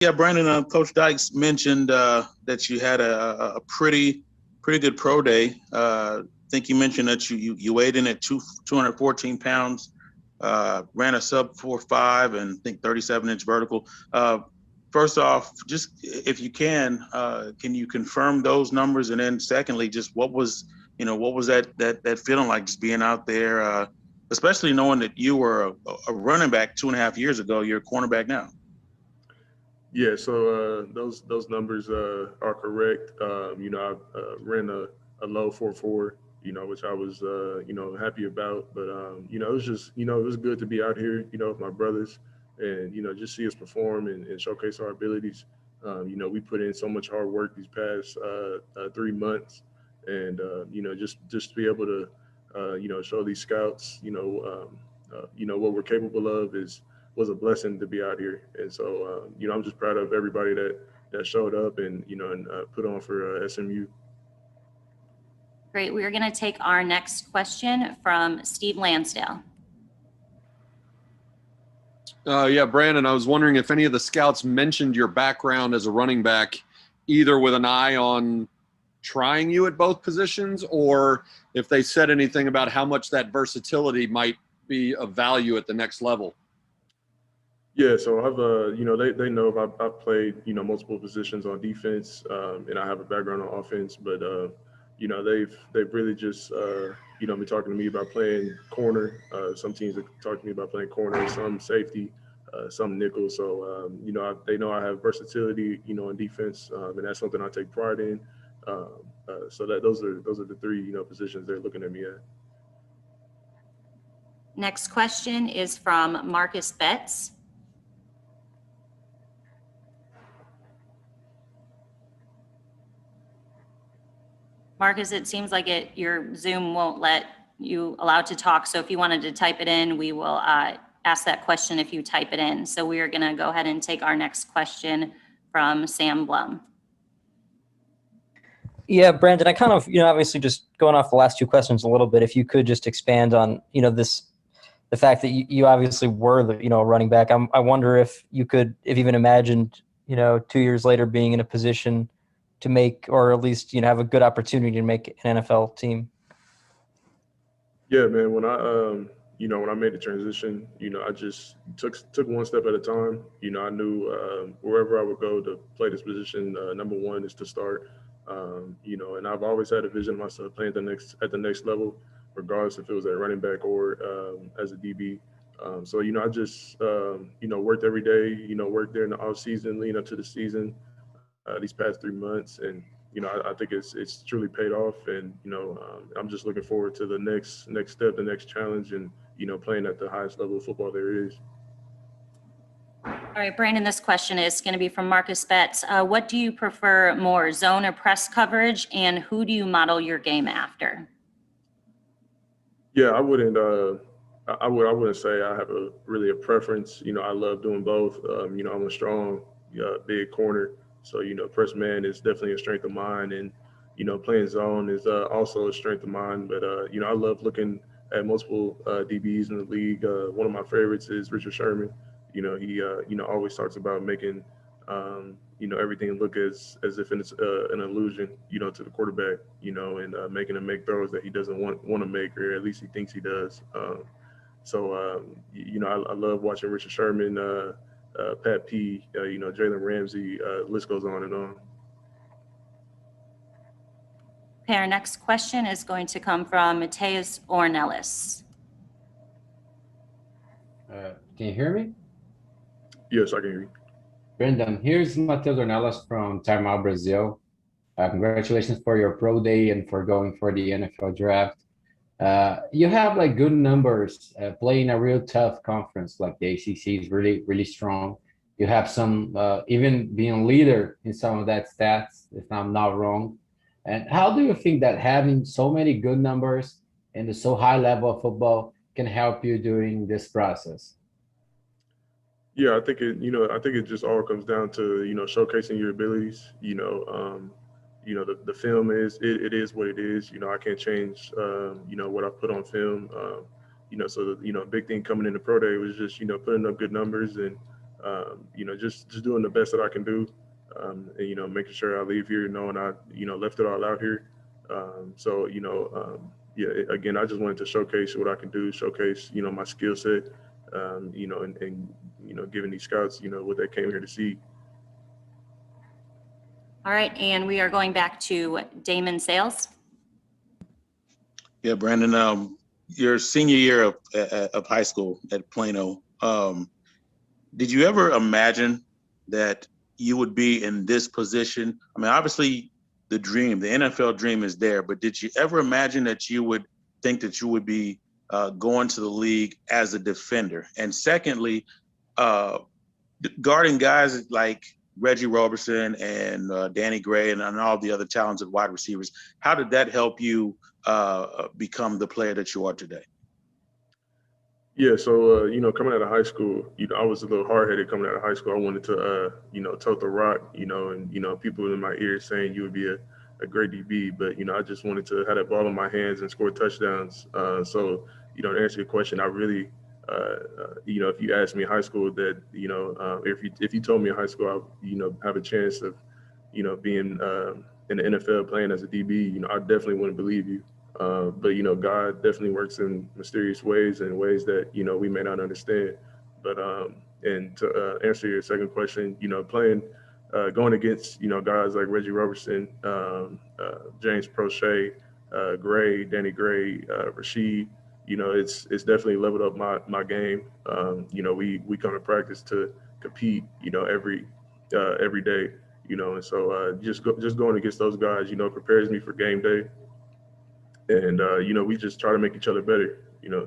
Yeah, Brandon, Coach Dykes mentioned that you had a pretty good pro day. I think you mentioned that you weighed in at 214 pounds, ran a sub 4.5 and I think 37-inch vertical. First off, just if you can you confirm those numbers? And then secondly, just what was that feeling like, just being out there, especially knowing that you were a running back 2.5 years ago, you're a cornerback now. Yeah, so those numbers are correct. I ran a low 4.4, which I was happy about. But it was just it was good to be out here, with my brothers, and just see us perform and showcase our abilities. We put in so much hard work these past 3 months, and just to be able to show these scouts what we're capable of is was a blessing to be out here. And so, I'm just proud of everybody that showed up and put on for SMU. Great. We're going to take our next question from Steve Lansdale. Yeah, Brandon, I was wondering if any of the scouts mentioned your background as a running back, either with an eye on trying you at both positions, or if they said anything about how much that versatility might be of value at the next level. Yeah, so I've they know I've played multiple positions on defense, and I have a background on offense, but they've really just been talking to me about playing corner. Some teams have talked to me about playing corner, some safety, some nickel. So they know I have versatility on defense, and that's something I take pride in. So that those are the three positions they're looking at me at. Next question is from Marcus Betts. Marcus, it seems like your Zoom won't let you allowed to talk. So if you wanted to type it in, we will ask that question if you type it in. So we are going to go ahead and take our next question from Sam Blum. Yeah, Brandon, I kind of, obviously just going off the last two questions a little bit, if you could just expand on, the fact that you obviously were the, running back. I wonder if you could, if even imagined, 2 years later being in a position to make, or at least, have a good opportunity to make an NFL team. Yeah, man. When I made the transition, I just took one step at a time. I knew wherever I would go to play this position, number one is to start. And I've always had a vision of myself playing at the next level, regardless if it was at running back or as a DB. So I just worked every day. Worked there in the off season, leading up to the season, these past 3 months, and I think it's truly paid off. And I'm just looking forward to the next step, the next challenge, and playing at the highest level of football there is. All right, Brandon, this question is going to be from Marcus Betts. What do you prefer more, zone or press coverage, and who do you model your game after? Yeah, I wouldn't say I have really a preference. I love doing both. I'm a strong, big corner, so press man is definitely a strength of mine, and playing zone is also a strength of mine. But I love looking at multiple DBs in the league. One of my favorites is Richard Sherman. He always talks about making everything look as if it's an illusion to the quarterback, and making him make throws that he doesn't want to make, or at least he thinks he does. I love watching Richard Sherman, Pat P, Jalen Ramsey. List goes on and on. Okay, our next question is going to come from Mateus Ornelas. Can you hear me? Yes, I can hear you. Brendan, here's Matheus Ornelas from Time Out Brazil. Congratulations for your pro day and for going for the NFL draft. You have good numbers playing a real tough conference, like the ACC is really, really strong. You have some, even being leader in some of that stats, if I'm not wrong. And how do you think that having so many good numbers and the so high level of football can help you during this process? Yeah, I think it just all comes down to showcasing your abilities. The film it is what it is. I can't change what I put on film. So the big thing coming into pro day was just putting up good numbers and just doing the best that I can do, and making sure I leave here knowing I left it all out here. Again, I just wanted to showcase what I can do, showcase my skill set, and giving these scouts what they came here to see. All right, and we are going back to Damon Sales. Yeah, Brandon, your senior year of high school at Plano, did you ever imagine that you would be in this position? I mean, obviously the NFL dream is there, but did you ever imagine that you would think that you would be going to the league as a defender? And secondly, guarding guys like Reggie Roberson and Danny Gray and all the other talented wide receivers, how did that help you become the player that you are today? Yeah, so coming out of high school, I was a little hard-headed coming out of high school. I wanted to tote the rock, and people in my ear saying you would be a great DB, but I just wanted to have that ball in my hands and score touchdowns. To answer your question, I really if you asked me in high school that if you told me in high school I have a chance of being in the NFL playing as a DB, I definitely wouldn't believe you. But God definitely works in mysterious ways and ways that we may not understand. But and to answer your second question, playing going against guys like Reggie Roberson, James Prochet, Danny Gray, Rashid, it's definitely leveled up my game. We come to practice to compete, every day, and so just going against those guys, prepares me for game day. And, we just try to make each other better, All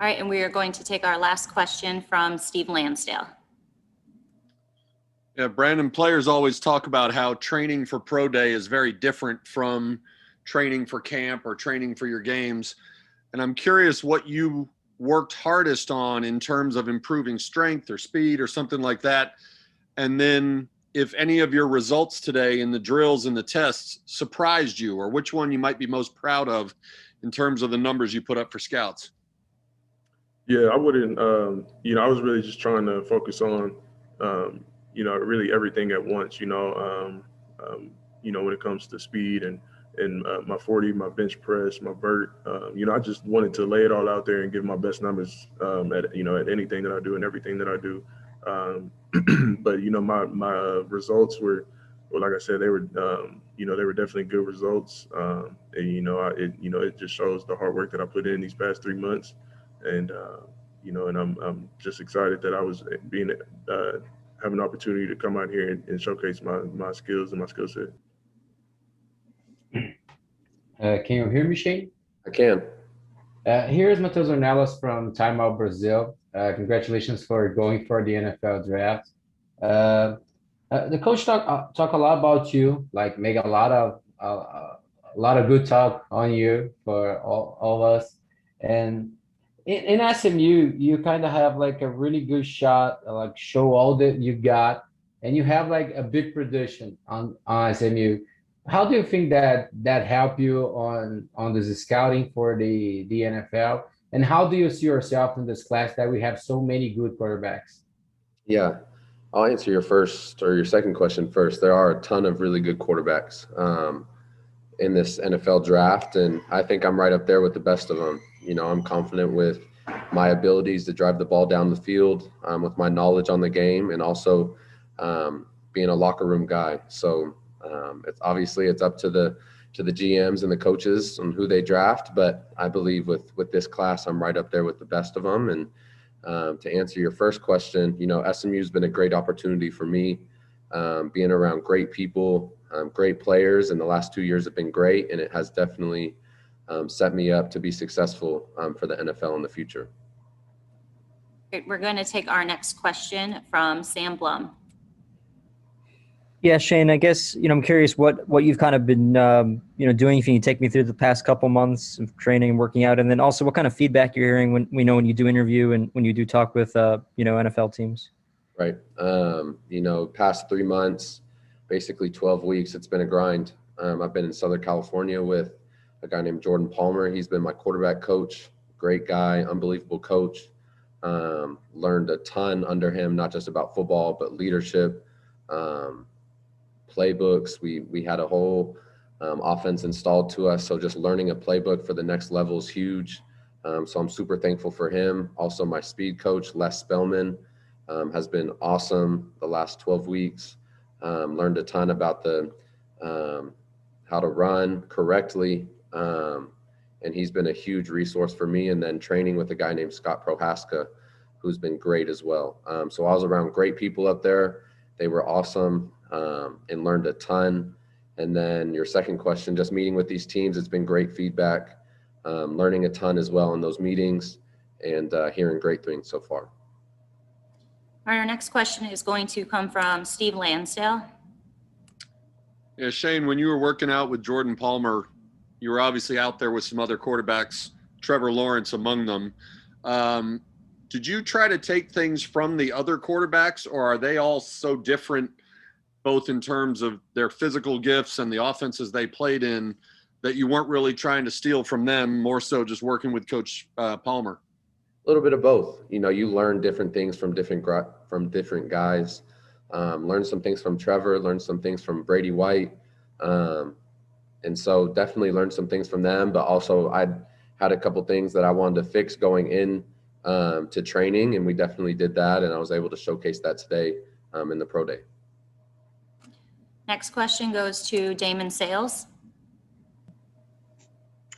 right, and we are going to take our last question from Steve Lansdale. Yeah, Brandon, players always talk about how training for pro day is very different from training for camp or training for your games. And I'm curious what you worked hardest on in terms of improving strength or speed or something like that. And then if any of your results today in the drills and the tests surprised you, or which one you might be most proud of in terms of the numbers you put up for scouts. Yeah, I wouldn't, I was really just trying to focus on, really everything at once, when it comes to speed and my 40, my bench press, my vert, I just wanted to lay it all out there and give my best numbers at anything that I do and everything that I do. But my results were, well, like I said, they were they were definitely good results. And it just shows the hard work that I put in these past 3 months. And and I'm just excited that I was have an opportunity to come out here and showcase my skills and my skill set. Can you hear me, Shane? I can. Here's Matheus Ornelas from Time Out Brazil. Congratulations for going for the NFL draft. The coach talk a lot about you, like make a lot of good talk on you for all of us. And in SMU, you kind of have like a really good shot, like show all that you got, and you have like a big prediction on SMU. How do you think that helped you on this scouting for the NFL? And how do you see yourself in this class that we have so many good quarterbacks? Yeah, I'll answer your second question first. There are a ton of really good quarterbacks in this NFL draft, and I think I'm right up there with the best of them. I'm confident with my abilities to drive the ball down the field, with my knowledge on the game, and also being a locker room guy. So it's up to the GMs and the coaches on who they draft, but I believe with this class, I'm right up there with the best of them. And to answer your first question, SMU's been a great opportunity for me, being around great people, great players, and the last 2 years have been great, and it has definitely set me up to be successful for the NFL in the future. Great. We're going to take our next question from Sam Blum. Yeah, Shane, I guess, I'm curious what you've kind of been, doing. If you can take me through the past couple months of training and working out, and then also what kind of feedback you're hearing when you do interview and when you do talk with, NFL teams. Right. Past 3 months, basically 12 weeks, it's been a grind. I've been in Southern California with a guy named Jordan Palmer. He's been my quarterback coach, great guy, unbelievable coach. Learned a ton under him, not just about football, but leadership, playbooks. We had a whole offense installed to us. So just learning a playbook for the next level is huge. So I'm super thankful for him. Also, my speed coach, Les Spellman, has been awesome the last 12 weeks. Learned a ton about how to run correctly. And he's been a huge resource for me. And then training with a guy named Scott Prohaska, who's been great as well. So I was around great people up there. They were awesome, and learned a ton. And then your second question, just meeting with these teams, it's been great feedback, learning a ton as well in those meetings, and hearing great things so far. All right, our next question is going to come from Steve Lansdale. Yeah, Shane, when you were working out with Jordan Palmer, you were obviously out there with some other quarterbacks, Trevor Lawrence among them. Did you try to take things from the other quarterbacks, or are they all so different, both in terms of their physical gifts and the offenses they played in, that you weren't really trying to steal from them, more so just working with Coach Palmer? A little bit of both. You know, you learn different things from different guys. Learn some things from Trevor, learn some things from Brady White. And so definitely learned some things from them, but also I had a couple things that I wanted to fix going in to training, and we definitely did that, and I was able to showcase that today in the pro day. Next question goes to Damon Sales.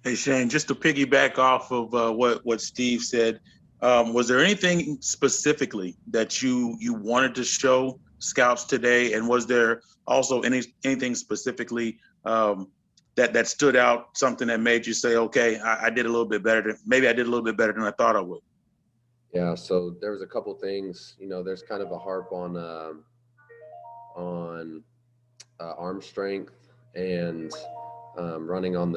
Hey, Shane, just to piggyback off of what Steve said, was there anything specifically that you wanted to show scouts today? And was there also anything specifically that stood out, something that made you say, okay, I did a little bit better maybe I did a little bit better than I thought I would? Yeah, so there was a couple things. You know, there's kind of a harp on arm strength and running on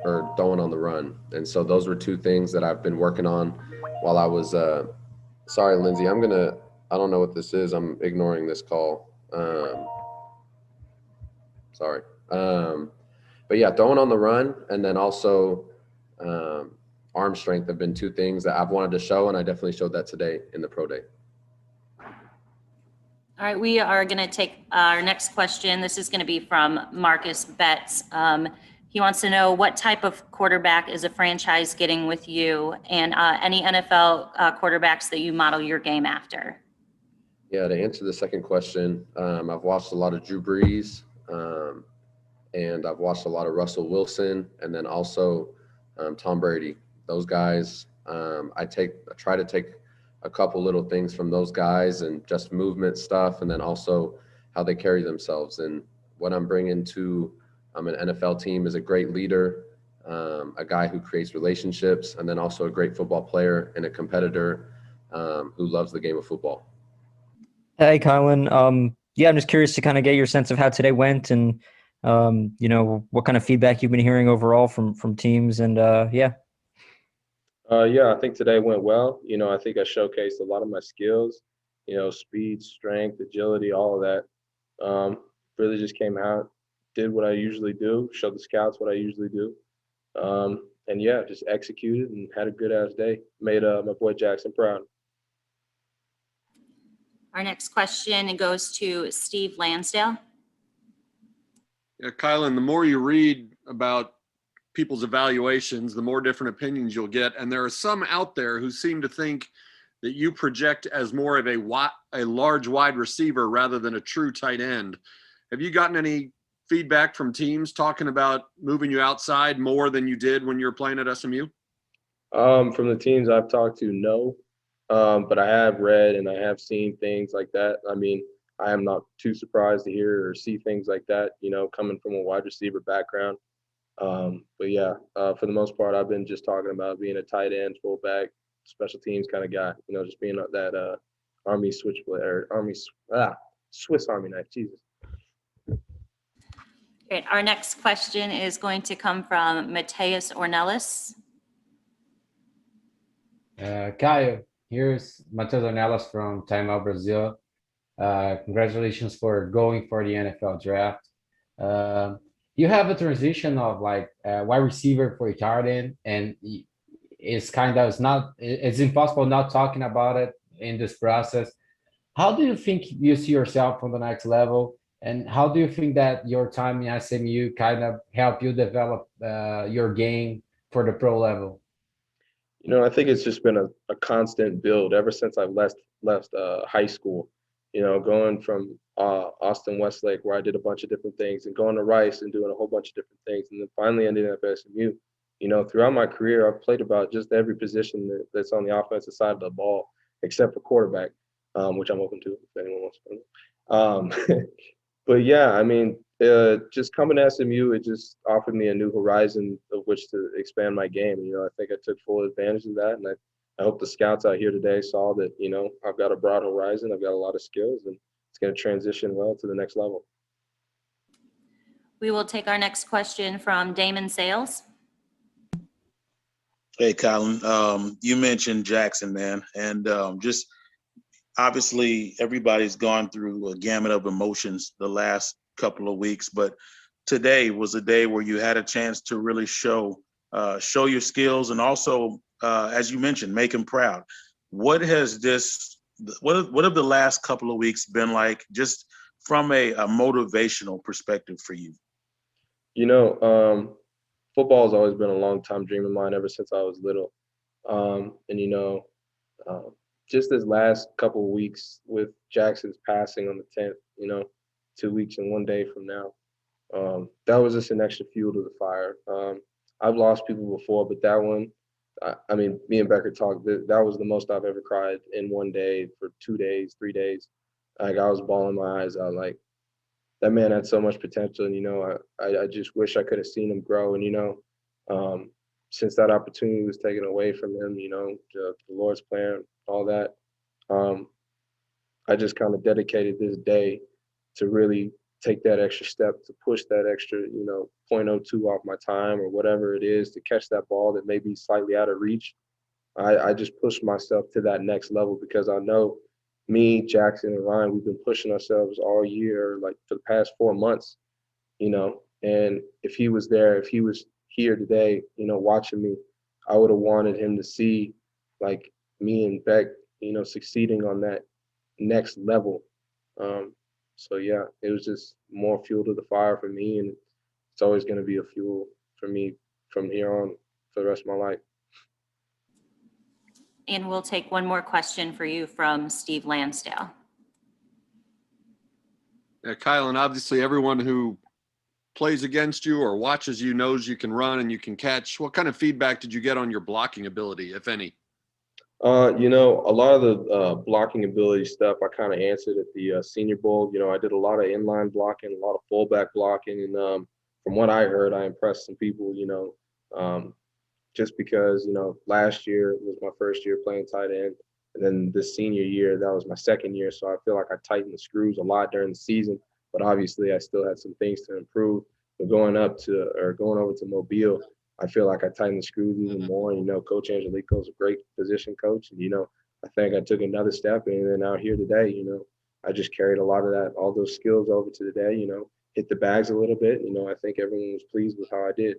or throwing on the run. And so those were two things that I've been working on while I was sorry, Lindsay, I don't know what this is. I'm ignoring this call. Sorry. But yeah, throwing on the run, and then also arm strength have been two things that I've wanted to show, and I definitely showed that today in the pro day. All right, we are going to take our next question. This is going to be from Marcus Betts. He wants to know, what type of quarterback is a franchise getting with you, and any NFL quarterbacks that you model your game after? Yeah, to answer the second question, I've watched a lot of Drew Brees, and I've watched a lot of Russell Wilson, and then also Tom Brady. Those guys, I try to take a couple little things from those guys, and just movement stuff, and then also how they carry themselves. And what I'm bringing to an NFL team is a great leader, a guy who creates relationships, and then also a great football player and a competitor who loves the game of football. Hey, Kylen. Yeah, I'm just curious to kind of get your sense of how today went, and you know, what kind of feedback you've been hearing overall from teams, and yeah. Yeah, I think today went well. You know, I think I showcased a lot of my skills, you know, speed, strength, agility, all of that. Really just came out, did what I usually do, showed the scouts what I usually do. And yeah, just executed and had a good ass day. Made my boy Jackson proud. Our next question goes to Steve Lansdale. Yeah, Kylen, the more you read about people's evaluations, the more different opinions you'll get. And there are some out there who seem to think that you project as more of a large wide receiver rather than a true tight end. Have you gotten any feedback from teams talking about moving you outside more than you did when you were playing at SMU? From the teams I've talked to, no. But I have read and I have seen things like that. I mean, I am not too surprised to hear or see things like that, you know, coming from a wide receiver background. But yeah, for the most part, I've been just talking about being a tight end, fullback, special teams kind of guy, you know, just being that Army switchblade or Swiss Army knife. Jesus. Great. Our next question is going to come from Mateus Ornelas. Kyle, here's Matheus Ornelas from Time Out Brazil. Congratulations for going for the NFL draft. You have a transition of like wide receiver for a tight end, and it's kind of, it's impossible not talking about it in this process. How do you think you see yourself on the next level? And how do you think that your time in SMU kind of help you develop your game for the pro level? I think it's just been a constant build ever since I've left high school. Going from Austin Westlake, where I did a bunch of different things, and going to Rice and doing a whole bunch of different things, and then finally ending up at SMU. Throughout my career, I've played about just every position that's on the offensive side of the ball, except for quarterback, which I'm open to if anyone wants to know. But yeah, I mean, just coming to SMU, it just offered me a new horizon of which to expand my game. I think I took full advantage of that, and I hope the scouts out here today saw that, I've got a broad horizon, I've got a lot of skills, and it's going to transition well to the next level. We will take our next question from Damon Sales. Hey, Kylen, you mentioned Jackson, man, and just obviously everybody's gone through a gamut of emotions the last couple of weeks, but today was a day where you had a chance to really show your skills and also, as you mentioned, make him proud. What have the last couple of weeks been like, just from a motivational perspective for you? Football has always been a long time dream of mine ever since I was little. Just this last couple of weeks with Jackson's passing on the 10th, 2 weeks and 1 day from now, that was just an extra fuel to the fire. I've lost people before, but that one, I mean, me and Becker talked, that was the most I've ever cried in 1 day for 2 days, 3 days. Like, I was bawling my eyes out. Like, that man had so much potential, and, I just wish I could have seen him grow. And, since that opportunity was taken away from him, the Lord's plan, all that, I just kind of dedicated this day to really take that extra step, to push that extra, 0.02 off my time or whatever it is, to catch that ball that may be slightly out of reach. I just pushed myself to that next level because I know me, Jackson, and Ryan, we've been pushing ourselves all year, like for the past 4 months, and if he was there, if he was here today, watching me, I would have wanted him to see like me and Beck, succeeding on that next level. So yeah, it was just more fuel to the fire for me, and it's always going to be a fuel for me from here on for the rest of my life. And we'll take one more question for you from Steve Lansdale. Yeah, Kylen, obviously everyone who plays against you or watches you knows you can run and you can catch. What kind of feedback did you get on your blocking ability, if any? A lot of the blocking ability stuff I kind of answered at the Senior Bowl. I did a lot of inline blocking, a lot of fullback blocking, and from what I heard, I impressed some people. Just because last year was my first year playing tight end, and then this senior year that was my second year. So I feel like I tightened the screws a lot during the season, but obviously I still had some things to improve. But going over to Mobile, I feel like I tightened the screws even more. Coach Angelico is a great position coach, and I think I took another step, and then out here today, I just carried a lot of all those skills over to today. Hit the bags a little bit. I think everyone was pleased with how I did.